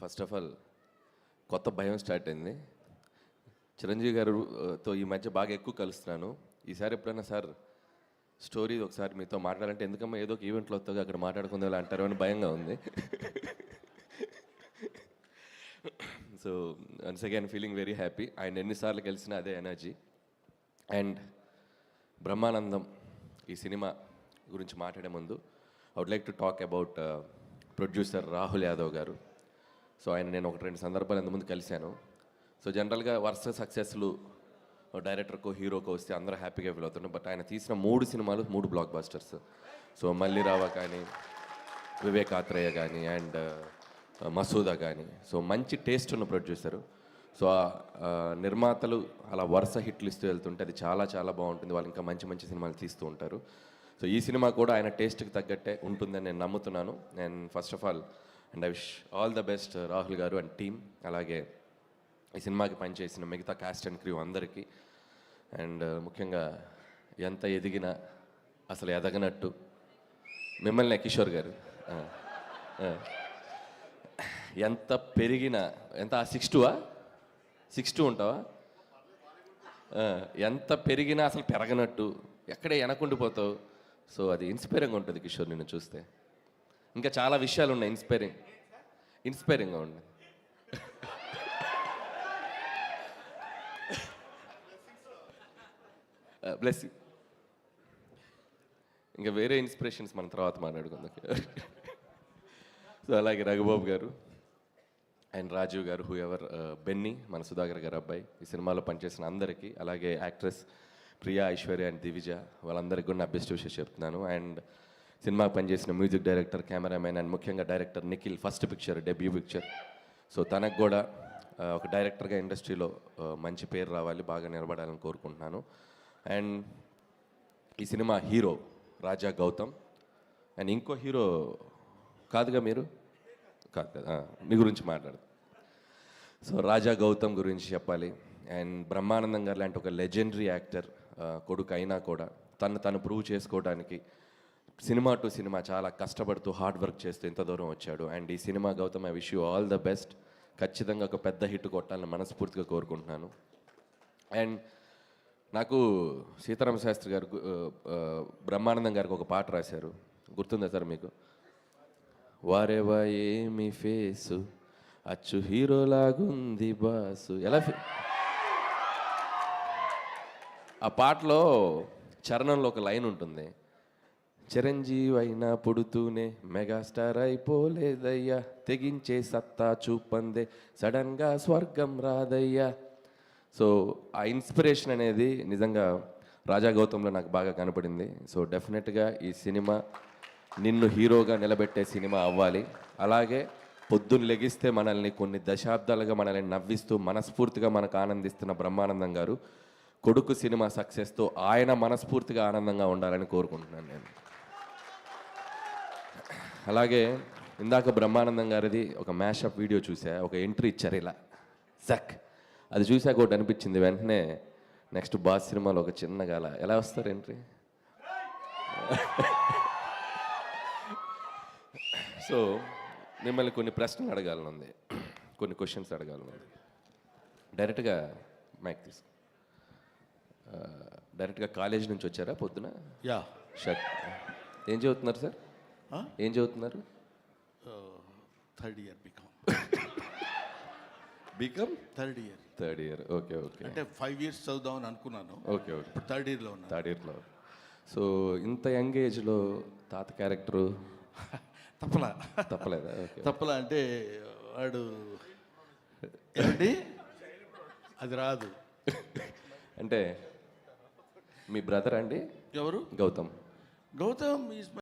First of all కొత్త భయం start అయింది. చిరంజీవి గారుతో ఈ మధ్య బాగా ఎక్కువ కలుస్తున్నాను. ఈసారి ఎప్పుడైనా సార్ స్టోరీ ఒకసారి మీతో మాట్లాడాలంటే ఎందుకమ్మా ఏదో ఒక ఈవెంట్లో వస్తుంది అక్కడ మాట్లాడుకుందా అంటారు అని భయంగా ఉంది. So once again feeling very happy. ఆయన ఎన్నిసార్లు కలిసినా అదే ఎనర్జీ. అండ్ బ్రహ్మానందం ఈ సినిమా గురించి మాట్లాడే ముందు I would like to talk about producer Rahul Yadav గారు. సో ఆయన నేను ఒకటి రెండు సందర్భాలు ఇంతకుముందు కలిశాను. సో జనరల్గా వరుస సక్సెస్లు డైరెక్టర్కో హీరోకో వస్తే అందరూ హ్యాపీగా ఫీల్ అవుతున్నారు. బట్ ఆయన తీసిన 3 సినిమాలు 3 బ్లాక్ బస్టర్స్. సో మల్లిరావ కానీ, వివేకాత్రేయ కానీ అండ్ మసూదా కానీ. సో మంచి టేస్ట్ ఉన్న ప్రొడ్యూసరు. సో నిర్మాతలు అలా వరుస హిట్లు ఇస్తూ వెళ్తుంటే అది చాలా చాలా బాగుంటుంది. వాళ్ళు ఇంకా మంచి మంచి సినిమాలు తీస్తూ ఉంటారు. సో ఈ సినిమా కూడా ఆయన టేస్ట్కి తగ్గట్టే ఉంటుందని నేను నమ్ముతున్నాను. నేను first of all and I wish all the best Rahul గారు అండ్ టీమ్, అలాగే ఈ సినిమాకి పనిచేసిన మిగతా కాస్ట్ అండ్ క్రూ అందరికీ. అండ్ ముఖ్యంగా ఎంత ఎదిగినా అసలు ఎదగనట్టు మిమ్మల్ని కిషోర్ గారు ఎంత పెరిగినా ఎంత 6'2" ఉంటావా? ఎంత పెరిగినా అసలు పెరగనట్టు ఎక్కడే వెనకుండిపోతావు. సో అది ఇన్స్పైరింగ్గా ఉంటుంది కిషోర్ నిన్ను చూస్తే. ఇంకా చాలా విషయాలు ఉన్నాయి ఇన్స్పైరింగ్గా ఉన్నాయి. Bless you. ఇంకా వేరే ఇన్స్పిరేషన్స్ మన తర్వాత మాట్లాడుకుందాం. సో అలాగే రఘుబాబు గారు అండ్ రాజీవ్ గారు, హూ ఎవర్, బెన్నీ మన సుధాకర్ గారు అబ్బాయి, ఈ సినిమాలో పనిచేసిన అందరికీ, అలాగే యాక్ట్రెస్ ప్రియా, ఐశ్వర్య అండ్ దివిజ, వాళ్ళందరికీ కూడా నా బెస్ట్ విషెస్ చెప్తున్నాను. అండ్ సినిమాకి పనిచేసిన మ్యూజిక్ డైరెక్టర్, కెమెరామెన్ అండ్ ముఖ్యంగా director Nikhil, first picture, debut picture. So తనకు కూడా ఒక డైరెక్టర్గా ఇండస్ట్రీలో మంచి పేరు రావాలి, బాగా నిలబడాలని కోరుకుంటున్నాను. అండ్ ఈ సినిమా హీరో రాజా గౌతమ్. అండ్ ఇంకో హీరో కాదుగా మీరు? కాదు కదా, మీ గురించి మాట్లాడదు. సో రాజా గౌతమ్ గురించి చెప్పాలి. అండ్ బ్రహ్మానందం గారు లాంటి ఒక లెజెండరీ యాక్టర్ కొడుకు అయినా కూడా తను ప్రూవ్ చేసుకోవడానికి సినిమా టు సినిమా చాలా కష్టపడుతూ హార్డ్ వర్క్ చేస్తూ ఇంత దూరం వచ్చాడు. అండ్ ఈ సినిమా Gautam, I wish you all the best. ఖచ్చితంగా ఒక పెద్ద హిట్ కొట్టాలని మనస్ఫూర్తిగా కోరుకుంటున్నాను. అండ్ నాకు సీతారామ శాస్త్రి గారు బ్రహ్మానందం గారికి ఒక పాట రాశారు, గుర్తుందా సార్ మీకు? వారెవా ఏమి ఫేసు అచ్చు హీరోలాగుంది బాసు. ఎలా ఆ పాటలో చరణంలో ఒక లైన్ ఉంటుంది, చిరంజీవి అయినా పుడుతూనే మెగాస్టార్ అయిపోలేదయ్యా, తెగించే సత్తా చూపందే సడన్గా స్వర్గం రాదయ్యా. సో ఆ ఇన్స్పిరేషన్ అనేది నిజంగా రాజా గౌతంలో నాకు బాగా కనపడింది. సో డెఫినెట్గా ఈ సినిమా నిన్ను హీరోగా నిలబెట్టే సినిమా అవ్వాలి. అలాగే పొద్దున్న లెగిస్తే మనల్ని కొన్ని దశాబ్దాలుగా మనల్ని నవ్విస్తూ మనస్ఫూర్తిగా మనకు ఆనందిస్తున్న బ్రహ్మానందం గారు కొడుకు సినిమా సక్సెస్తో ఆయన మనస్ఫూర్తిగా ఆనందంగా ఉండాలని కోరుకుంటున్నాను నేను. అలాగే ఇందాక బ్రహ్మానందం గారిది ఒక మ్యాషప్ వీడియో చూసా, ఒక ఎంట్రీ ఇచ్చారు ఇలా జక్. అది చూసాక ఒకటి అనిపించింది, వెంటనే నెక్స్ట్ బాస్ సినిమాలో ఒక చిన్నగా అలా ఎలా వస్తారు ఎంట్రీ. సో మిమ్మల్ని కొన్ని ప్రశ్నలు అడగాలనుంది, కొన్ని క్వశ్చన్స్ అడగాలనుంది. డైరెక్ట్గా మైక్ తీసుకో. డైరెక్ట్గా కాలేజ్ నుంచి వచ్చారా పొద్దున? యా. షర్ట్ ఏం చదువుతున్నారు సార్? ఏం చదువుతున్నారు? Third year BCom. BCom third year. Okay okay. అంటే 5 years చదువుదామని అనుకున్నాను. Okay okay. ఇప్పుడు థర్డ్ ఇయర్లో ఉన్నాను. థర్డ్ ఇయర్లో. సో ఇంత యంగ్ ఏజ్లో తాత క్యారెక్టరు తప్పలేదా? ఓకే. తప్పలా అంటే వాడు ఏంటి అది రాదు. అంటే మీ బ్రదర్ అండి ఎవరు? గౌతమ్ గౌతమ్ ఈజ్